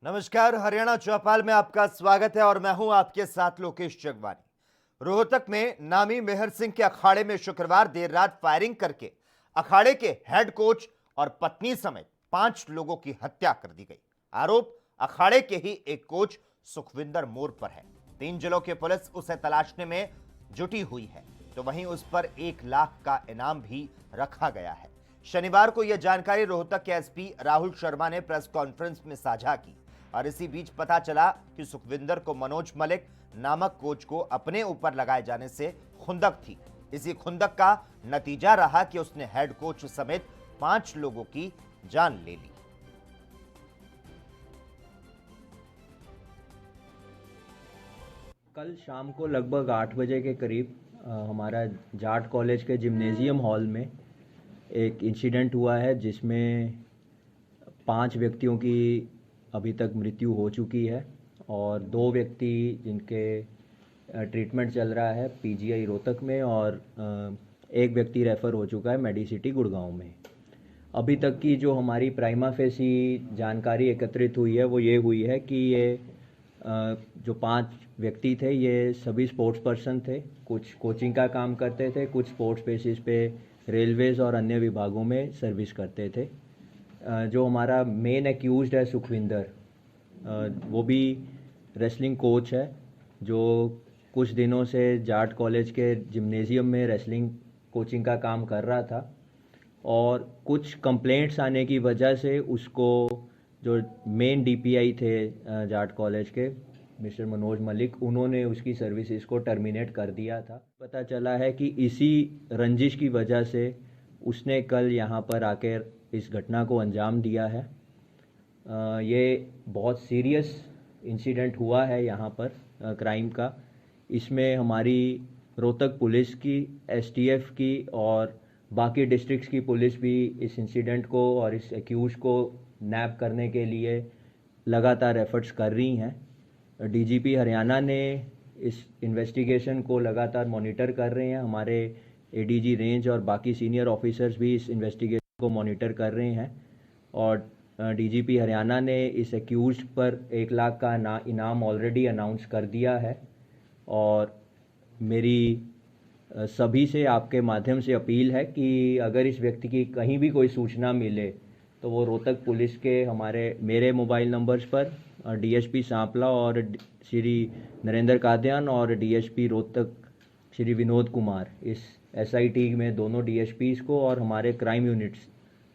नमस्कार, हरियाणा चौपाल में आपका स्वागत है और मैं हूं आपके साथ लोकेश जगवानी। रोहतक में नामी मेहर सिंह के अखाड़े में शुक्रवार देर रात फायरिंग करके अखाड़े के हेड कोच और पत्नी समेत 5 लोगों की हत्या कर दी गई। आरोप अखाड़े के ही एक कोच सुखविंदर मोर पर है। 3 जिलों की पुलिस उसे तलाशने में जुटी हुई है, तो वहीं उस पर 1 लाख का इनाम भी रखा गया है। शनिवार को यह जानकारी रोहतक के एसपी राहुल शर्मा ने प्रेस कॉन्फ्रेंस में साझा की और इसी बीच पता चला कि सुखविंदर को मनोज मलिक नामक कोच को अपने ऊपर लगाए जाने से खुंदक थी। इसी खुंदक का नतीजा रहा कि उसने हेड कोच समेत 5 लोगों की जान ले ली। कल शाम को लगभग 8 बजे के करीब हमारा जाट कॉलेज के जिम्नेजियम हॉल में एक इंसिडेंट हुआ है जिसमें 5 व्यक्तियों की अभी तक मृत्यु हो चुकी है और 2 व्यक्ति जिनके ट्रीटमेंट चल रहा है पीजीआई रोहतक में और एक व्यक्ति रेफ़र हो चुका है मेडिसिटी गुड़गांव में। अभी तक की जो हमारी प्राइमा फेसी जानकारी एकत्रित हुई है वो ये हुई है कि ये जो 5 व्यक्ति थे ये सभी स्पोर्ट्स पर्सन थे, कुछ कोचिंग का काम करते थे, कुछ स्पोर्ट्स बेसिस पे रेलवेज़ और अन्य विभागों में सर्विस करते थे। जो हमारा मेन एक्यूज्ड है सुखविंदर, वो भी रेसलिंग कोच है जो कुछ दिनों से जाट कॉलेज के जिम्नेजियम में रेसलिंग कोचिंग का काम कर रहा था और कुछ कंप्लेंट्स आने की वजह से उसको जो मेन डीपीआई थे जाट कॉलेज के मिस्टर मनोज मलिक, उन्होंने उसकी सर्विसेज को टर्मिनेट कर दिया था। पता चला है कि इसी रंजिश की वजह से उसने कल यहाँ पर आकर इस घटना को अंजाम दिया है। ये बहुत सीरियस इंसिडेंट हुआ है यहाँ पर क्राइम का। इसमें हमारी रोहतक पुलिस की, एसटीएफ की और बाकी डिस्ट्रिक्ट्स की पुलिस भी इस इंसिडेंट को और इस एक्यूज को नैप करने के लिए लगातार एफर्ट्स कर रही हैं। डीजीपी हरियाणा ने इस इन्वेस्टिगेशन को लगातार मॉनिटर कर रहे हैं। हमारे एडीजी रेंज और बाकी सीनियर ऑफिसर्स भी इस इन्वेस्टिगेशन को मॉनिटर कर रहे हैं और डीजीपी हरियाणा ने इस एक्यूज पर 1 लाख का इनाम ऑलरेडी अनाउंस कर दिया है। और मेरी सभी से आपके माध्यम से अपील है कि अगर इस व्यक्ति की कहीं भी कोई सूचना मिले तो वो रोहतक पुलिस के मेरे मोबाइल नंबर्स पर डीएसपी सांपला और श्री नरेंद्र कादयान और डीएसपी रोहतक श्री विनोद कुमार, इस एसआईटी में दोनों डीएसपीस को और हमारे क्राइम यूनिट्स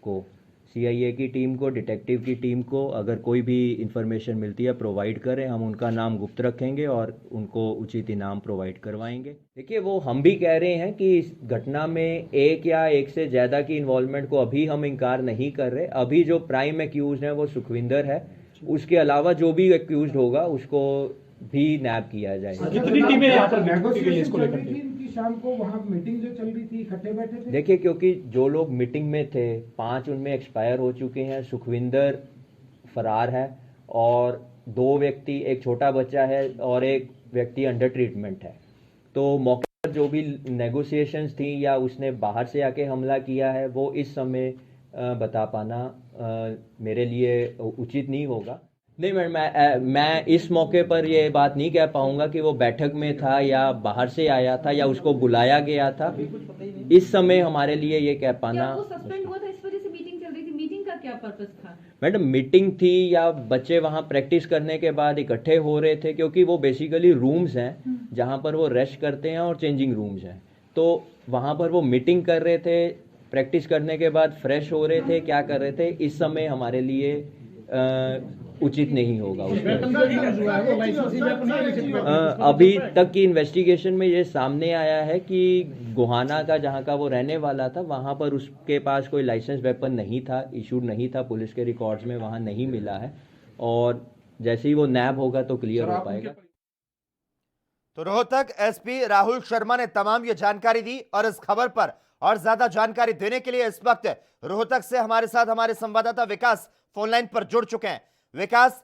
को, सीआईए की टीम को, डिटेक्टिव की टीम को अगर कोई भी इंफॉर्मेशन मिलती है प्रोवाइड करें। हम उनका नाम गुप्त रखेंगे और उनको उचित इनाम प्रोवाइड करवाएंगे। देखिए, वो हम भी कह रहे हैं कि इस घटना में एक या एक से ज़्यादा की इन्वॉल्वमेंट को अभी हम इनकार नहीं कर रहे। अभी जो प्राइम एक्यूज है वो सुखविंदर है, उसके अलावा जो भी एक्यूज होगा उसको भी नैप किया जाएगा। कितनी टीमें यहाँ पर नेगोशिएशन इसको लेकर के? शाम को वहाँ मीटिंग जो चल रही थी, इकट्ठे बैठे थे। देखिए, क्योंकि जो लोग मीटिंग में थे 5 उनमें एक्सपायर हो चुके हैं। सुखविंदर फरार है और 2 व्यक्ति, एक छोटा बच्चा है और एक व्यक्ति अंडर ट्रीटमेंट है। तो मौके पर जो भी नेगोशिएशंस थी या उसने बाहर से आके हमला किया है वो इस समय बता पाना मेरे लिए उचित नहीं होगा। नहीं मैडम, मैं इस मौके पर ये बात नहीं कह पाऊंगा कि वो बैठक में था या बाहर से आया था या उसको बुलाया गया था। इस समय हमारे लिए ये कह पाना। क्या वो सस्पेंड हुआ था, इस वजह से मीटिंग चल रही थी? मीटिंग का क्या पर्पस था? मैडम, मीटिंग थी या बच्चे वहाँ प्रैक्टिस करने के बाद इकट्ठे हो रहे थे, क्योंकि वो बेसिकली रूम्स हैं जहाँ पर वो रेस्ट करते हैं और चेंजिंग रूम्स हैं। तो वहाँ पर वो मीटिंग कर रहे थे, प्रैक्टिस करने के बाद फ्रेश हो रहे थे, क्या कर रहे थे, इस समय हमारे लिए उचित नहीं होगा। अभी तक की इन्वेस्टिगेशन में ये सामने आया है कि गोहाना का, जहाँ का वो रहने वाला था, वहाँ पर उसके पास कोई लाइसेंस वेपन नहीं था, इशूड नहीं था, पुलिस के रिकॉर्ड्स में वहाँ नहीं मिला है और जैसे ही वो नैब होगा तो क्लियर हो पाएगा। तो रोहतक एसपी राहुल शर्मा ने तमाम ये जानकारी दी और इस खबर पर और ज्यादा जानकारी देने के लिए इस वक्त रोहतक से हमारे साथ हमारे संवाददाता विकास फोनलाइन पर जुड़ चुके हैं। विकास,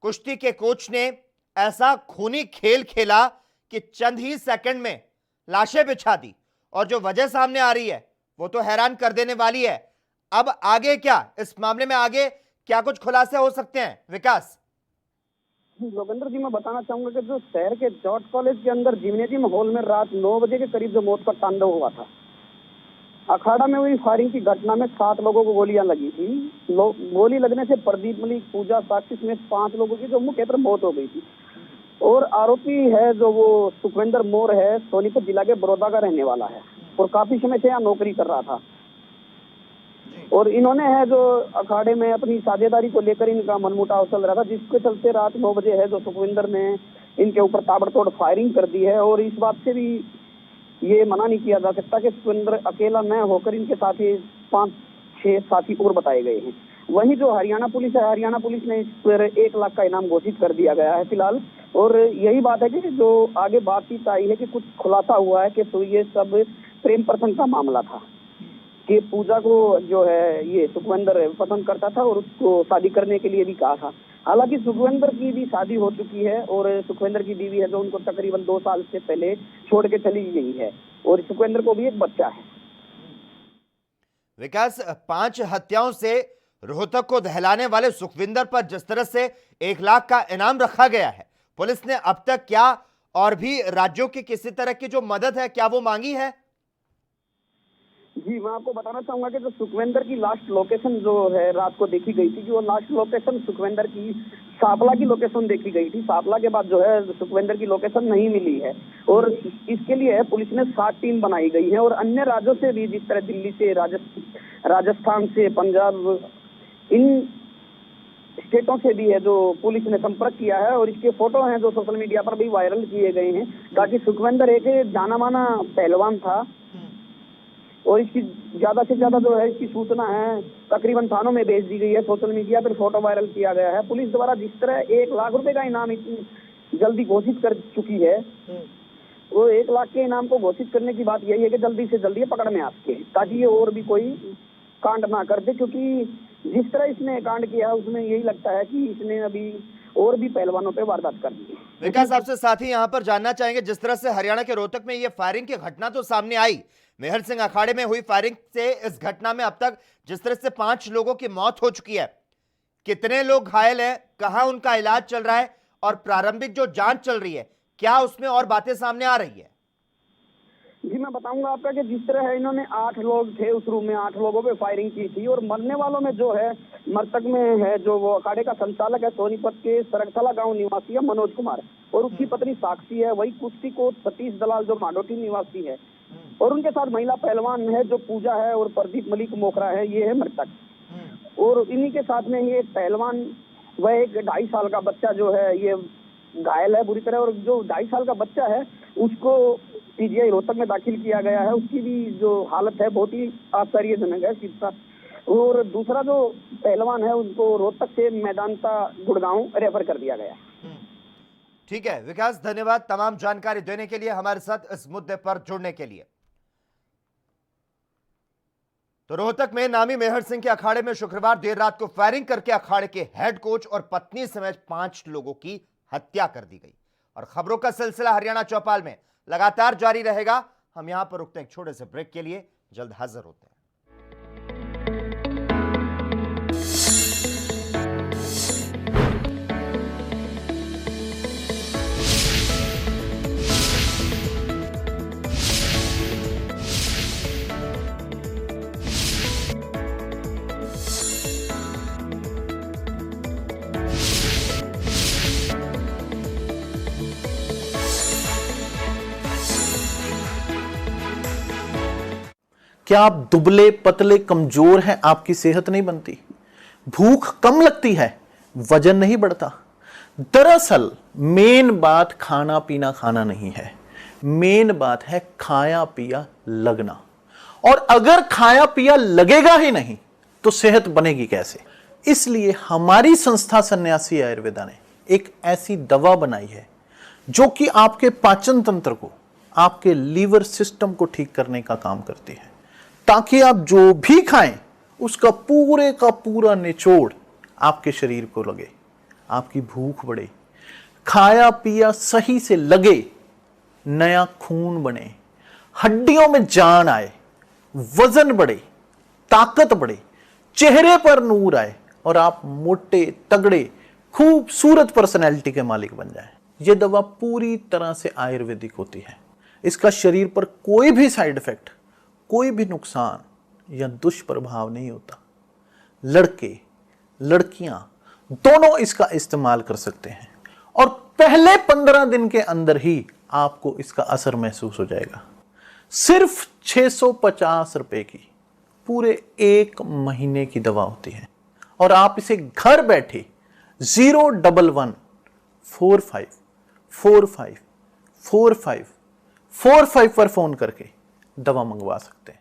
कुश्ती के कोच ने ऐसा खूनी खेल खेला कि चंद ही सेकंड में लाशें बिछा दी और जो वजह सामने आ रही है वो तो हैरान कर देने वाली है। अब आगे क्या, इस मामले में आगे क्या कुछ खुलासे हो सकते हैं विकास? योगेंद्र जी, मैं बताना चाहूंगा कि जो शहर के जाट कॉलेज के अंदर जिम्नेजियम हॉल में रात 9 बजे के करीब जो मौत का तांडव हुआ था, अखाड़ा में हुई फायरिंग की घटना में 7 लोगों को गोलियां लगी थी। गोली लगने से प्रदीप मलिक, पूजा साक्षी समेत 5 लोगों की जो मुख्य तरफ मौत हो गई थी। और आरोपी है जो वो सुखविंदर मोर है, सोनीपत जिला के बड़ौदा का रहने वाला है और काफी समय से यहाँ नौकरी कर रहा था। और इन्होंने है जो अखाड़े में अपनी साझेदारी को लेकर इनका मनमुटाव चल रहा था, जिसके चलते रात 9 बजे है जो सुखविंदर ने इनके ऊपर ताबड़तोड़ फायरिंग कर दी है। और इस बात से भी ये मना नहीं किया जा सकता कि सुखविंदर अकेला न होकर इनके साथ ही 5-6 साथी और बताए गए हैं। वहीं जो हरियाणा पुलिस है, हरियाणा पुलिस ने इस पर 1 लाख का इनाम घोषित कर दिया गया है फिलहाल। और यही बात है कि जो आगे बातचीत आई है कि कुछ खुलासा हुआ है कि तो ये सब प्रेम प्रसंग का मामला था, कि पूजा को जो है ये सुखविंदर पसंद करता था और उसको शादी करने के लिए भी कहा था। हालांकि सुखविंदर की भी शादी हो चुकी है और सुखविंदर की बीवी है जो उनको तकरीबन 2 साल से पहले छोड़ के चली गई है और सुखविंदर को भी एक बच्चा है। विकास, 5 हत्याओं से रोहतक को दहलाने वाले सुखविंदर पर जिस तरह से 1 लाख का इनाम रखा गया है, पुलिस ने अब तक क्या और भी राज्यों की किसी तरह की जो मदद है क्या वो मांगी है? जी, मैं आपको बताना चाहूंगा कि जो सुखविंदर की लास्ट लोकेशन जो है रात को देखी गई थी, कि वो लास्ट लोकेशन सुखविंदर की सापला की लोकेशन देखी गई थी। सापला के बाद जो है सुखविंदर की लोकेशन नहीं मिली है और इसके लिए है पुलिस ने 7 टीम बनाई गई है। और अन्य राज्यों से भी, जिस तरह दिल्ली से, राजस्थान से, पंजाब, इन स्टेटों से भी है जो पुलिस ने संपर्क किया है। और इसके फोटो हैं जो सोशल मीडिया पर भी वायरल किए गए हैं, ताकि सुखविंदर एक जाना माना पहलवान था और इसकी ज्यादा से ज्यादा जो है इसकी सूचना है तकरीबन थानों में भेज दी गई है, सोशल मीडिया पर फोटो वायरल किया गया है। पुलिस द्वारा जिस तरह 1 लाख रुपए का इनाम इतनी जल्दी घोषित कर चुकी है, वो 1 लाख के इनाम को घोषित करने की बात यही है कि जल्दी से जल्दी पकड़ में आ सके, ताकि ये और भी कोई कांड ना कर दे। क्योंकि जिस तरह इसने कांड किया उसमें यही लगता है कि इसने अभी और भी पहलवानों पे वारदात कर दी है। विकास, आपसे साथ ही यहाँ पर जानना चाहेंगे, जिस तरह से हरियाणा के रोहतक में ये फायरिंग की घटना तो सामने आई, मेहर सिंह अखाड़े में हुई फायरिंग से इस घटना में अब तक जिस तरह से 5 लोगों की मौत हो चुकी है, कितने लोग घायल हैं, कहां उनका इलाज चल रहा है और प्रारंभिक जो जांच चल रही है क्या उसमें और बातें सामने आ रही है? जी, मैं बताऊंगा आपका कि जिस तरह है इन्होंने 8 लोग थे उस रूम में, 8 लोगों पे फायरिंग की थी। और मरने वालों में जो है मृतक में है जो वो अखाड़े का संचालक है, सोनीपत के सरगथला गांव निवासी है मनोज कुमार, और उसकी पत्नी साक्षी है। वही कुश्ती कोच सतीश दलाल जो माडोटी निवासी है, और उनके साथ महिला पहलवान है जो पूजा है, और प्रदीप मलिक मोखरा है, ये है मृतक। और इन्हीं के साथ में ये पहलवान, वह एक 2.5 साल का बच्चा जो है ये घायल है बुरी तरह। और जो 2.5 साल का बच्चा है उसको पीजीआई रोहतक में दाखिल किया गया है, उसकी भी जो हालत है बहुत ही आश्चर्यजनक है शिक्षा। और दूसरा जो पहलवान है उनको रोहतक से मैदानता गुड़गांव रेफर कर दिया गया। ठीक है विकास, धन्यवाद तमाम जानकारी देने के लिए, हमारे साथ इस मुद्दे पर जुड़ने के लिए। तो रोहतक में नामी मेहर सिंह के अखाड़े में शुक्रवार देर रात को फायरिंग करके अखाड़े के हेड कोच और पत्नी समेत 5 लोगों की हत्या कर दी गई। और खबरों का सिलसिला हरियाणा चौपाल में लगातार जारी रहेगा। हम यहां पर रुकते हैं एक छोटे से ब्रेक के लिए, जल्द हाजिर होते हैं। क्या आप दुबले पतले कमजोर हैं, आपकी सेहत नहीं बनती, भूख कम लगती है, वजन नहीं बढ़ता? दरअसल मेन बात खाना पीना खाना नहीं है, मेन बात है खाया पिया लगना। और अगर खाया पिया लगेगा ही नहीं तो सेहत बनेगी कैसे? इसलिए हमारी संस्था सन्यासी आयुर्वेदा ने एक ऐसी दवा बनाई है जो कि आपके पाचन तंत्र को, आपके लीवर सिस्टम को ठीक करने का काम करती है, ताकि आप जो भी खाएं उसका पूरे का पूरा निचोड़ आपके शरीर को लगे, आपकी भूख बढ़े, खाया पिया सही से लगे, नया खून बने, हड्डियों में जान आए, वजन बढ़े, ताकत बढ़े, चेहरे पर नूर आए और आप मोटे तगड़े खूबसूरत पर्सनैलिटी के मालिक बन जाएं। यह दवा पूरी तरह से आयुर्वेदिक होती है। इसका शरीर पर कोई भी साइड इफेक्ट, कोई भी नुकसान या दुष्प्रभाव नहीं होता। लड़के लड़कियां दोनों इसका इस्तेमाल कर सकते हैं और पहले 15 दिन के अंदर ही आपको इसका असर महसूस हो जाएगा। सिर्फ 650 रुपए की पूरे 1 महीने की दवा होती है और आप इसे घर बैठे 01145454545 पर फोन करके दवा मंगवा सकते हैं।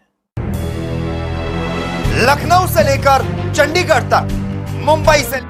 लखनऊ से लेकर चंडीगढ़ तक, मुंबई से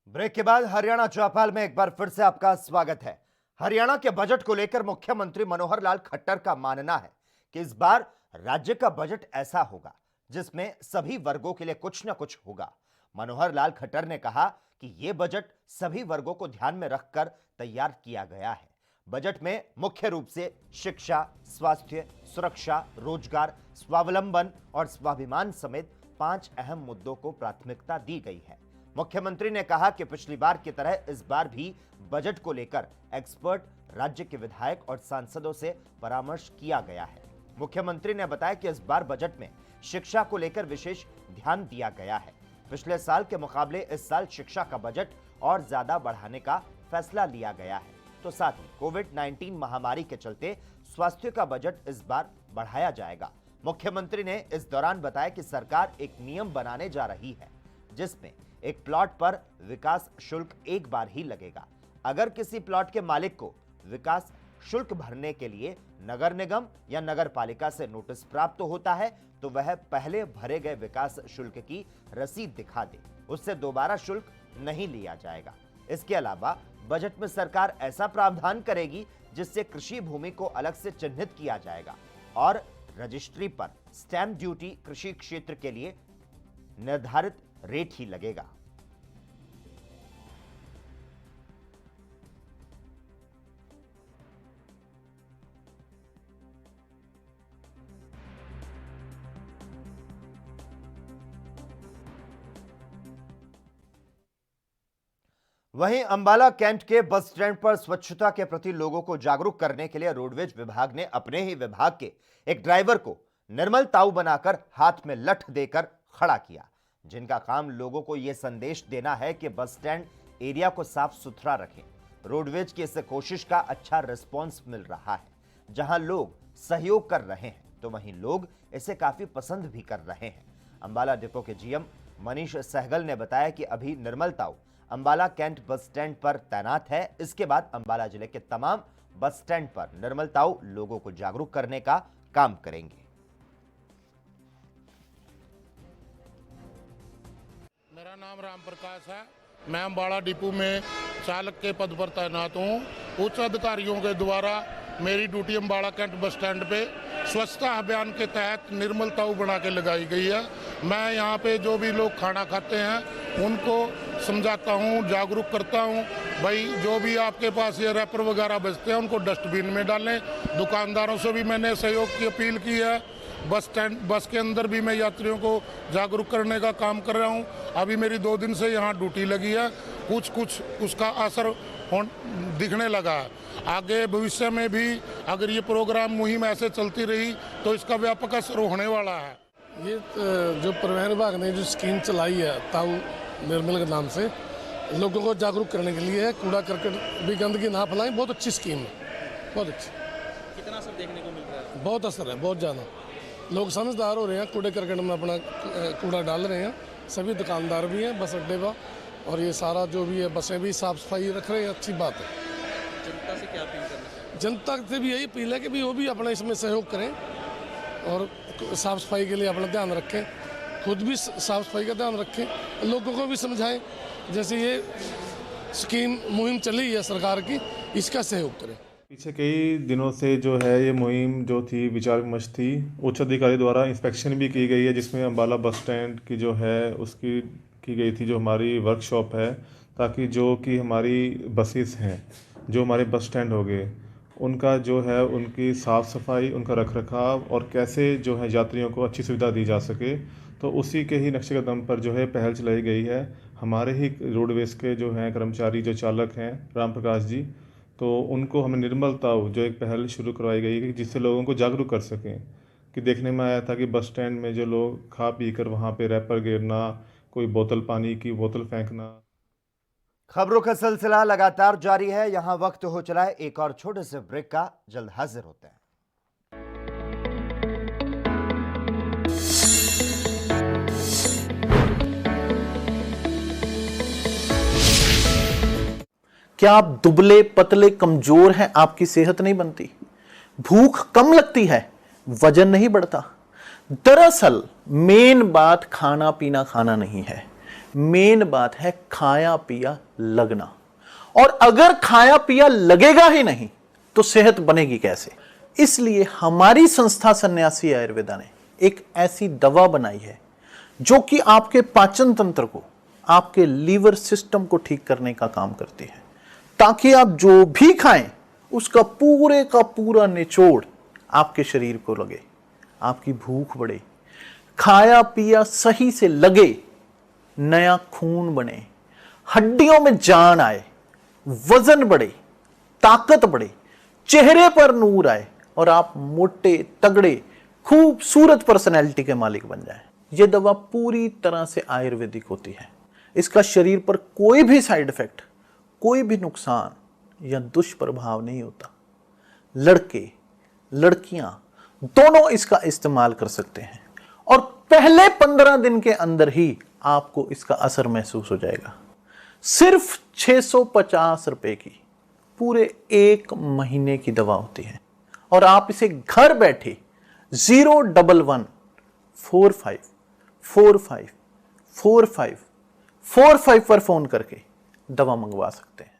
ब्रेक के बाद हरियाणा चौपाल में एक बार फिर से आपका स्वागत है। हरियाणा के बजट को लेकर मुख्यमंत्री मनोहर लाल खट्टर का मानना है कि इस बार राज्य का बजट ऐसा होगा जिसमें सभी वर्गों के लिए कुछ न कुछ होगा। मनोहर लाल खट्टर ने कहा कि यह बजट सभी वर्गों को ध्यान में रखकर तैयार किया गया है। बजट में मुख्य रूप से शिक्षा, स्वास्थ्य, सुरक्षा, रोजगार, स्वावलंबन और स्वाभिमान समेत 5 अहम मुद्दों को प्राथमिकता दी गई है। मुख्यमंत्री ने कहा कि पिछली बार की तरह इस बार भी बजट को लेकर एक्सपर्ट, राज्य के विधायक और सांसदों से परामर्श किया गया है। मुख्यमंत्री ने बताया कि इस बार बजट में शिक्षा को लेकर विशेष ध्यान दिया गया है। पिछले साल के मुकाबले इस साल शिक्षा का बजट और ज्यादा बढ़ाने का फैसला लिया गया है। तो साथ ही कोविड-19 महामारी के चलते स्वास्थ्य का बजट इस बार बढ़ाया जाएगा। मुख्यमंत्री ने इस दौरान बताया कि सरकार एक नियम बनाने जा रही है जिसमें एक प्लॉट पर विकास शुल्क एक बार ही लगेगा। अगर किसी प्लॉट के मालिक को विकास शुल्क भरने के लिए नगर निगम या नगर पालिका से नोटिस प्राप्त होता है तो वह पहले भरे गए विकास शुल्क की रसीद दिखा दे, उससे दोबारा शुल्क नहीं लिया जाएगा। इसके अलावा बजट में सरकार ऐसा प्रावधान करेगी जिससे कृषि भूमि को अलग से चिन्हित किया जाएगा और रजिस्ट्री पर स्टैंप ड्यूटी कृषि क्षेत्र के लिए निर्धारित रेट ही लगेगा। वहीं अंबाला कैंट के बस स्टैंड पर स्वच्छता के प्रति लोगों को जागरूक करने के लिए रोडवेज विभाग ने अपने ही विभाग के एक ड्राइवर को निर्मल ताऊ बनाकर हाथ में लठ देकर खड़ा किया, जिनका काम लोगों को यह संदेश देना है कि बस स्टैंड एरिया को साफ सुथरा रखें। रोडवेज की इस कोशिश का अच्छा रिस्पॉन्स मिल रहा है। जहां लोग सहयोग कर रहे हैं तो वहीं लोग इसे काफी पसंद भी कर रहे हैं। अंबाला डिपो के जीएम मनीष सहगल ने बताया कि अभी निर्मल ताऊ अंबाला कैंट बस स्टैंड पर तैनात है। इसके बाद अंबाला जिले के तमाम बस स्टैंड पर निर्मल ताऊ लोगों को जागरूक करने का काम करेंगे। मेरा नाम राम प्रकाश है। मैं अंबाला डिपो में चालक के पद पर तैनात हूँ। उच्च अधिकारियों के द्वारा मेरी duty Ambala cantt bus stand पे स्वच्छता अभियान के तहत निर्मल ताऊ बना के लगाई गई है। मैं यहाँ पे जो भी लोग खाना खाते हैं उनको समझाता हूँ, जागरूक करता हूँ। भाई जो भी आपके पास ये रैपर वगैरह बचते हैं उनको डस्टबिन में डालें। दुकानदारों से भी मैंने सहयोग की अपील की है। बस के अंदर भी मैं यात्रियों को जागरूक करने का काम कर रहा हूँ। अभी मेरी 2 दिन से यहाँ ड्यूटी लगी है। कुछ उसका असर दिखने लगा है। आगे भविष्य में भी अगर ये प्रोग्राम मुहिम ऐसे चलती रही तो इसका व्यापक असर होने वाला है। ये जो परिवहन विभाग ने जो स्कीम चलाई है ताऊ निर्मल के नाम से, लोगों को जागरूक करने के लिए है। कूड़ा करकट भी गंदगी ना फैलाएं। बहुत अच्छी स्कीम है, बहुत अच्छी। कितना असर देखने को मिल रहा है? बहुत असर है, बहुत ज़्यादा। लोग समझदार हो रहे हैं, कूड़े करकट में अपना कूड़ा डाल रहे हैं। सभी दुकानदार भी हैं बस अड्डे पर, और ये सारा जो भी है बसें भी साफ सफाई रख रहे हैं। अच्छी बात है। जनता से क्या अपील करना चाहिए? जनता से भी यही अपील है कि भी वो भी अपना इसमें सहयोग करें और साफ सफाई के लिए अपना ध्यान रखें। खुद भी साफ सफाई का ध्यान रखें, लोगों को भी समझाएं। जैसे ये स्कीम मुहिम चली है सरकार की, इसका सहयोग करें। पीछे कई दिनों से जो है ये मुहिम जो थी विचार विमर्श थी, उच्च अधिकारी द्वारा इंस्पेक्शन भी की गई है, जिसमें अम्बाला बस स्टैंड की जो है उसकी की गई थी जो हमारी वर्कशॉप है, ताकि जो कि हमारी बसेस हैं, जो हमारे बस स्टैंड हो गए, उनका जो है उनकी साफ़ सफाई, उनका रखरखाव और कैसे जो है यात्रियों को अच्छी सुविधा दी जा सके, तो उसी के ही नक्शे कदम पर जो है पहल चलाई गई है। हमारे ही रोडवेज़ के जो हैं कर्मचारी, जो चालक हैं राम प्रकाश जी, तो उनको हमें निर्मल ताऊ जो एक पहल शुरू करवाई गई है, जिससे लोगों को जागरूक कर सकें। कि देखने में आया था कि बस स्टैंड में जो लोग खा पी कर वहाँ पर रैपर गिरना, कोई बोतल पानी की बोतल फेंकना। खबरों का सिलसिला लगातार जारी है। यहां वक्त हो चला है एक और छोटे से ब्रेक का। जल्द हाजिर होते हैं। क्या आप दुबले पतले कमजोर हैं, आपकी सेहत नहीं बनती, भूख कम लगती है, वजन नहीं बढ़ता? दरअसल मेन बात खाना पीना खाना नहीं है, मेन बात है खाया पिया लगना। और अगर खाया पिया लगेगा ही नहीं तो सेहत बनेगी कैसे? इसलिए हमारी संस्था सन्यासी आयुर्वेदा ने एक ऐसी दवा बनाई है जो कि आपके पाचन तंत्र को, आपके लीवर सिस्टम को ठीक करने का काम करती है, ताकि आप जो भी खाएं उसका पूरे का पूरा निचोड़ आपके शरीर को लगे, आपकी भूख बढ़े, खाया पिया सही से लगे, नया खून बने, हड्डियों में जान आए, वजन बढ़े, ताकत बढ़े, चेहरे पर नूर आए और आप मोटे तगड़े खूबसूरत पर्सनैलिटी के मालिक बन जाएं। यह दवा पूरी तरह से आयुर्वेदिक होती है। इसका शरीर पर कोई भी साइड इफेक्ट, कोई भी नुकसान या दुष्प्रभाव नहीं होता। लड़के लड़कियां दोनों इसका इस्तेमाल कर सकते हैं और पहले 15 दिन के अंदर ही आपको इसका असर महसूस हो जाएगा। सिर्फ 650 रुपए की पूरे 1 महीने की दवा होती है और आप इसे घर बैठे 01145454545 पर फोन करके दवा मंगवा सकते हैं।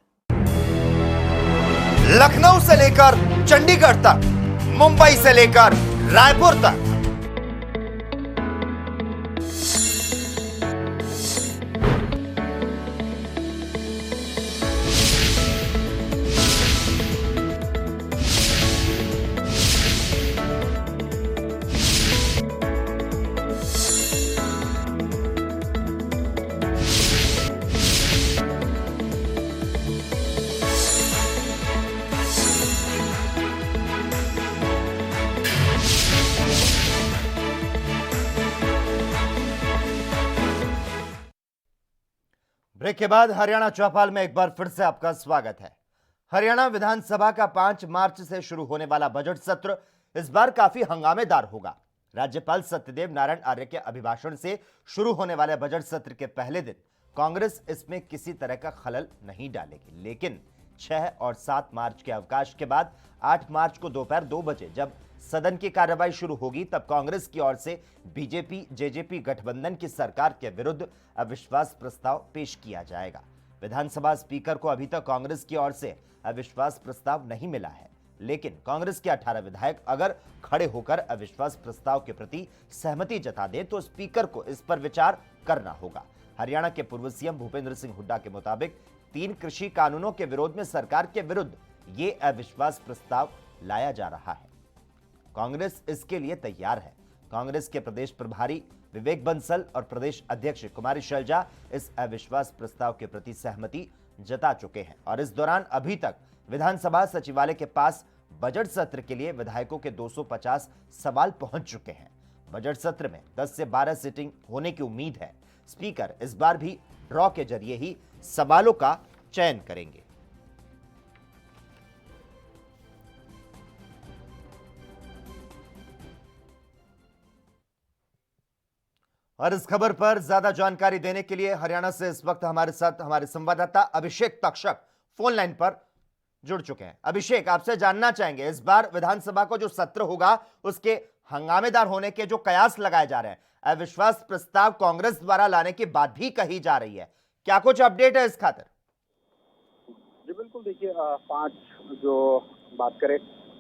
लखनऊ से लेकर चंडीगढ़ तक, मुंबई से लेकर रायपुर तक, ब्रेक के बाद हरियाणा चौपाल में एक बार फिर से आपका स्वागत है। हरियाणा विधानसभा का 5 मार्च से शुरू होने वाला बजट सत्र इस बार काफी हंगामेदार होगा। राज्यपाल सत्यदेव नारायण आर्य के अभिभाषण से शुरू होने वाले बजट सत्र के पहले दिन कांग्रेस इसमें किसी तरह का खलल नहीं डालेगी, लेकिन 6 और 7 मार्च के अवकाश के बाद 8 मार्च को दोपहर 2 बजे जब सदन की कार्रवाई शुरू होगी, तब कांग्रेस की ओर से बीजेपी जेजेपी गठबंधन की सरकार के विरुद्ध अविश्वास प्रस्ताव पेश किया जाएगा। विधानसभा स्पीकर को अभी तक कांग्रेस की ओर से अविश्वास प्रस्ताव नहीं मिला है, लेकिन कांग्रेस के 18 विधायक अगर खड़े होकर अविश्वास प्रस्ताव के प्रति सहमति जता दें तो स्पीकर को इस पर विचार करना होगा। हरियाणा के पूर्व सीएम भूपेंद्र सिंह हुड्डा के मुताबिक 3 कृषि कानूनों के विरोध में सरकार के विरुद्ध ये अविश्वास प्रस्ताव लाया जा रहा है। कांग्रेस इसके लिए तैयार है। कांग्रेस के प्रदेश प्रभारी विवेक बंसल और प्रदेश अध्यक्ष कुमारी शैलजा इस अविश्वास प्रस्ताव के प्रति सहमति जता चुके हैं और इस दौरान अभी तक विधानसभा सचिवालय के पास बजट सत्र के लिए विधायकों के 250 सवाल पहुंच चुके हैं। बजट सत्र में 10 से 12 सिटिंग होने की उम्मीद है। स्पीकर इस बार भी ड्रॉ के जरिए ही सवालों का चयन करेंगे। और इस खबर पर ज्यादा जानकारी देने के लिए हरियाणा से इस वक्त हमारे साथ हमारे संवाददाता अभिषेक तक्षक फोन लाइन पर जुड़ चुके हैं। अभिषेक, आपसे जानना चाहेंगे इस बार विधानसभा को जो सत्र होगा उसके हंगामेदार होने के जो कयास लगाए जा रहे हैं, अविश्वास प्रस्ताव कांग्रेस द्वारा लाने की बात भी कही जा रही है, क्या कुछ अपडेट है इस खातिर? जी बिल्कुल, देखिए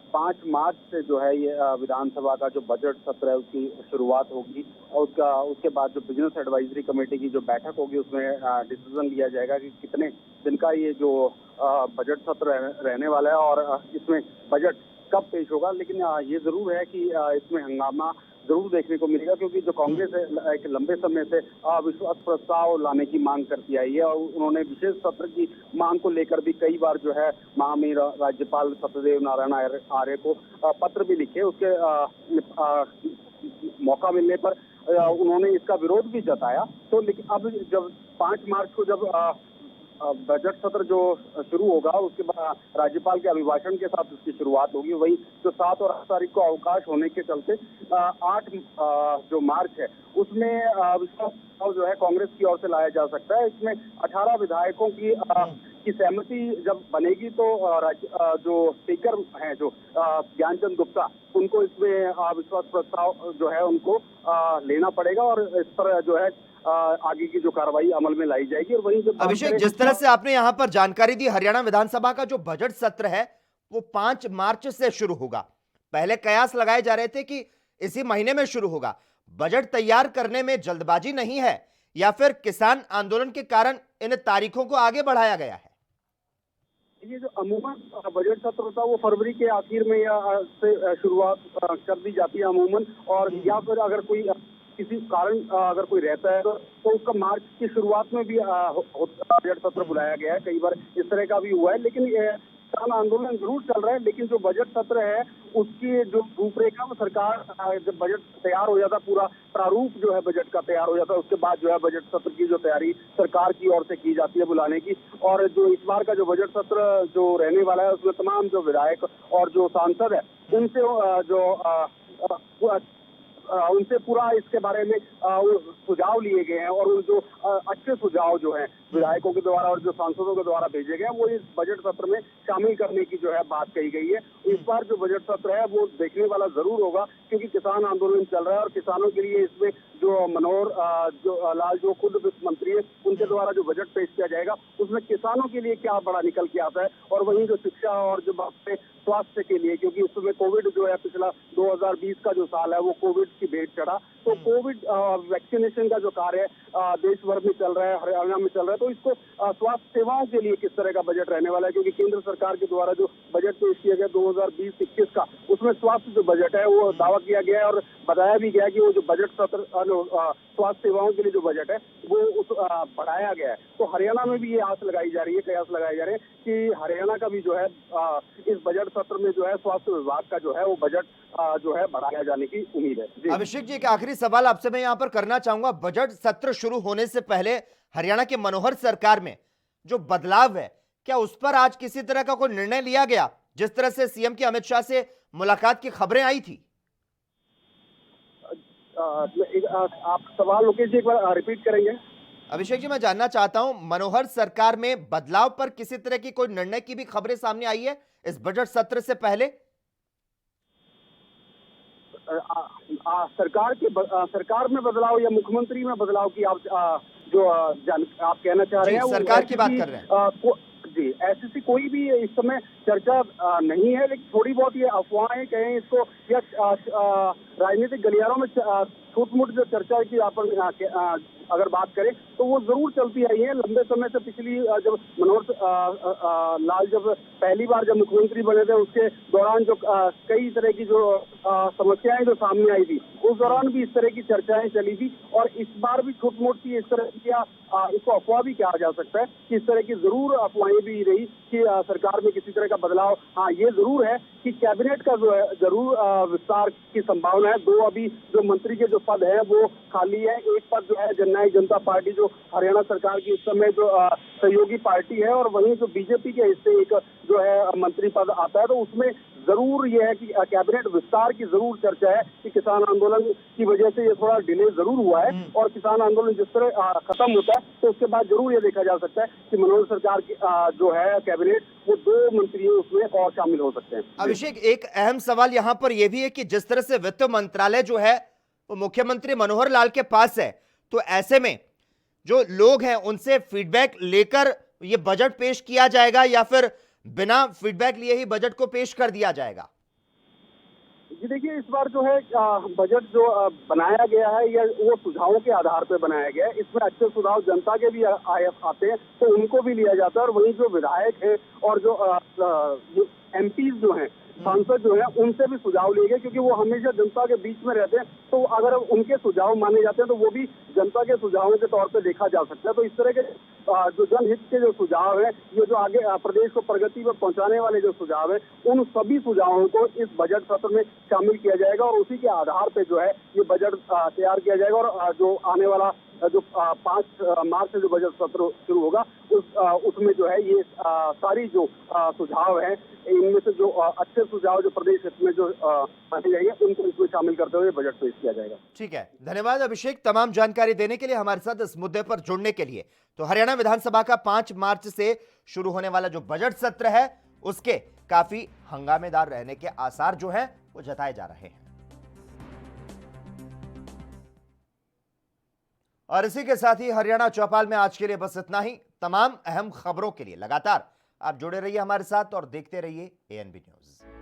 5 मार्च से जो है ये विधानसभा का जो बजट सत्र है उसकी शुरुआत होगी और उसके बाद जो बिजनेस एडवाइजरी कमेटी की जो बैठक होगी उसमें डिसीजन लिया जाएगा कि कितने दिन का ये जो बजट सत्र रहने वाला है और इसमें बजट कब पेश होगा। लेकिन ये जरूर है कि इसमें हंगामा जरूर देखने को मिलेगा, क्योंकि जो कांग्रेस है एक लंबे समय से अविश्वास प्रस्ताव लाने की मांग करती आई है और उन्होंने विशेष सत्र की मांग को लेकर भी कई बार जो है महामहिम राज्यपाल सत्यदेव नारायण आर्य को पत्र भी लिखे। उसके मौका मिलने पर उन्होंने इसका विरोध भी जताया। तो लेकिन अब जब 5 मार्च को जब बजट सत्र जो शुरू होगा उसके बाद राज्यपाल के अभिभाषण के साथ उसकी शुरुआत होगी। वही जो 7 और 8 तारीख को अवकाश होने के चलते 8 जो मार्च है उसमें विश्वास प्रस्ताव जो है कांग्रेस की ओर से लाया जा सकता है। इसमें 18 विधायकों की सहमति जब बनेगी तो जो स्पीकर हैं जो ज्ञानचंद गुप्ता उनको इसमें अविश्वास प्रस्ताव जो है उनको लेना पड़ेगा और इस पर जो है आगे की जो कार्रवाई अमल में लाई जाएगी। और वहीं जो अभिषेक, जिस तरह से आपने यहां पर जानकारी दी, हरियाणा विधानसभा का जो बजट सत्र है वो 5 मार्च से शुरू होगा। पहले कयास लगाए जा रहे थे कि इसी महीने में शुरू होगा। बजट तैयार करने में जल्दबाजी नहीं है या फिर किसान आंदोलन के कारण इन तारीखों को आगे बढ़ाया गया है? ये जो अमूमन बजट सत्र होता है वो फरवरी के आखिर में या से शुरुआत कर दी जाती है अमूमन, और या फिर अगर कोई किसी कारण अगर कोई रहता है तो उसका मार्च की शुरुआत में भी बजट सत्र बुलाया गया है। कई बार इस तरह का भी हुआ है। लेकिन किसान आंदोलन जरूर चल रहा है, लेकिन जो बजट सत्र है उसकी जो रूपरेखा वो सरकार जब बजट तैयार हो जाता, पूरा प्रारूप जो है बजट का तैयार हो जाता है, उसके बाद जो है बजट सत्र की जो तैयारी सरकार की ओर से की जाती है बुलाने की। और जो इस बार का जो बजट सत्र जो रहने वाला है उसमें तमाम जो विधायक और जो सांसद है उनसे पूरा इसके बारे में सुझाव लिए गए हैं और जो अच्छे सुझाव जो हैं विधायकों के द्वारा और जो सांसदों के द्वारा भेजे गए हैं वो इस बजट सत्र में शामिल करने की जो है बात कही गई है। इस बार जो बजट सत्र है वो देखने वाला जरूर होगा, क्योंकि किसान आंदोलन चल रहा है और किसानों के लिए इसमें जो मनोहर लाल जो खुद वित्त मंत्री है उनके द्वारा जो बजट पेश किया जाएगा उसमें किसानों के लिए क्या बड़ा निकल के आता है। और वहीं जो शिक्षा और जो बात है स्वास्थ्य के लिए, क्योंकि इसमें कोविड जो है पिछला 2020 का जो साल है वो कोविड की भेंट चढ़ा, तो कोविड वैक्सीनेशन का जो कार्य देश भर में चल रहा है, हरियाणा में चल रहा है, तो इसको स्वास्थ्य सेवाओं के लिए किस तरह का बजट रहने वाला है, क्योंकि केंद्र सरकार के द्वारा जो बजट पेश किया गया 2020-21 का उसमें स्वास्थ्य जो बजट है वो दावा किया गया है और बताया भी गया कि वो जो बजट सत्र स्वास्थ्य सेवाओं के लिए जो बजट है वो बढ़ाया गया है। तो हरियाणा में भी ये आस लगाई जा रही है, कयास लगाए जा रहे हैं कि हरियाणा का भी जो है इस बजट सत्र में जो है स्वास्थ्य विभाग का जो है वो बजट जो है बढ़ाया जाने की उम्मीद है। अभिषेक जी, एक आखिरी सवाल आपसे मैं यहाँ पर करना चाहूंगा। बजट सत्र शुरू होने से पहले हरियाणा के मनोहर सरकार में जो बदलाव है, क्या उस पर आज किसी तरह का कोई निर्णय लिया गया, जिस तरह से सीएम की अमित शाह से मुलाकात की खबरें आई थी? आप सवाल लोकेश जी एक बार रिपीट करेंगे? अभिषेक जी, मैं जानना चाहता हूं मनोहर सरकार में बदलाव पर किसी तरह की कोई निर्णय की भी खबरें सामने आई है इस बजट सत्र से पहले? सरकार में बदलाव या मुख्यमंत्री में बदलाव की आप कहना चाह रहे हैं? सरकार की बात कर रहे हैं जी। ऐसी कोई भी इस समय चर्चा नहीं है, लेकिन थोड़ी बहुत ये अफवाहें कहें इसको या राजनीतिक गलियारों में छोट मोट जो चर्चा की आप अगर बात करें तो वो जरूर चलती आई है लंबे समय से। पिछली जब मनोहर लाल जब पहली बार जब मुख्यमंत्री बने थे उसके दौरान जो कई तरह की जो समस्याएं जो सामने आई थी उस दौरान भी इस तरह की चर्चाएं चली थी और इस बार भी छोट मोट सी इस तरह की इसको अफवाह भी कहा जा सकता है कि इस तरह की जरूर अफवाहें भी रही कि सरकार में किसी तरह का बदलाव। हाँ, ये जरूर है कि कैबिनेट का जो है जरूर विस्तार की संभावना है। 2 अभी जो मंत्री के जो पद है वो खाली है। एक पद जो है जननायक जनता पार्टी जो हरियाणा सरकार की इस समय जो सहयोगी पार्टी है और वहीं जो बीजेपी के हिस्से एक जो है मंत्री पद आता है, तो उसमें जरूर ये है कि कैबिनेट विस्तार की जरूर चर्चा है कि किसान आंदोलन की वजह से ये थोड़ा डिले जरूर हुआ है, और किसान आंदोलन जिस तरह खत्म होता है तो उसके बाद जरूर ये देखा जा सकता है कि मनोहर सरकार की जो है कैबिनेट वो 2 मंत्री उसमें और शामिल हो सकते हैं। अभिषेक, एक अहम सवाल यहां पर यह भी है कि जिस तरह से वित्त मंत्रालय जो है वो मुख्यमंत्री मनोहर लाल के पास है, तो ऐसे में जो लोग हैं उनसे फीडबैक लेकर ये बजट पेश किया जाएगा या फिर बिना फीडबैक लिए ही बजट को पेश कर दिया जाएगा? जी देखिए, इस बार जो है बजट जो बनाया गया है या वो सुझावों के आधार पर बनाया गया है। इसमें अच्छे सुझाव जनता के भी आते हैं तो उनको भी लिया जाता है, और वहीं जो विधायक हैं और जो एमपीज जो हैं, सांसद जो है, उनसे भी सुझाव लिए गए, क्योंकि वो हमेशा जनता के बीच में रहते हैं। तो अगर उनके सुझाव माने जाते हैं तो वो भी जनता के सुझावों के तौर पे देखा जा सकता है। तो इस तरह के जो जनहित के जो सुझाव है, ये जो आगे प्रदेश को प्रगति पर पहुंचाने वाले जो सुझाव है, उन सभी सुझावों को इस बजट सत्र में शामिल किया जाएगा, और उसी के आधार पे जो है ये बजट तैयार किया जाएगा। और जो आने वाला जो 5 मार्च से जो बजट सत्र शुरू होगा उसमें जो है ये सारी जो सुझाव है, इनमें से जो अच्छे सुझाव जो प्रदेश हित में जो माने जाएंगे उनको इसमें शामिल करते हुए बजट पेश किया जाएगा। ठीक है, धन्यवाद अभिषेक तमाम जानकारी देने के लिए, हमारे साथ इस मुद्दे पर जुड़ने के लिए। तो हरियाणा विधानसभा का 5 मार्च से शुरू होने वाला जो बजट सत्र है उसके काफी हंगामेदार रहने के आसार जो हैं वो जताए जा रहे हैं। और इसी के साथ ही हरियाणा चौपाल में आज के लिए बस इतना ही। तमाम अहम खबरों के लिए लगातार आप जुड़े रहिए हमारे साथ और देखते रहिए ANB न्यूज़।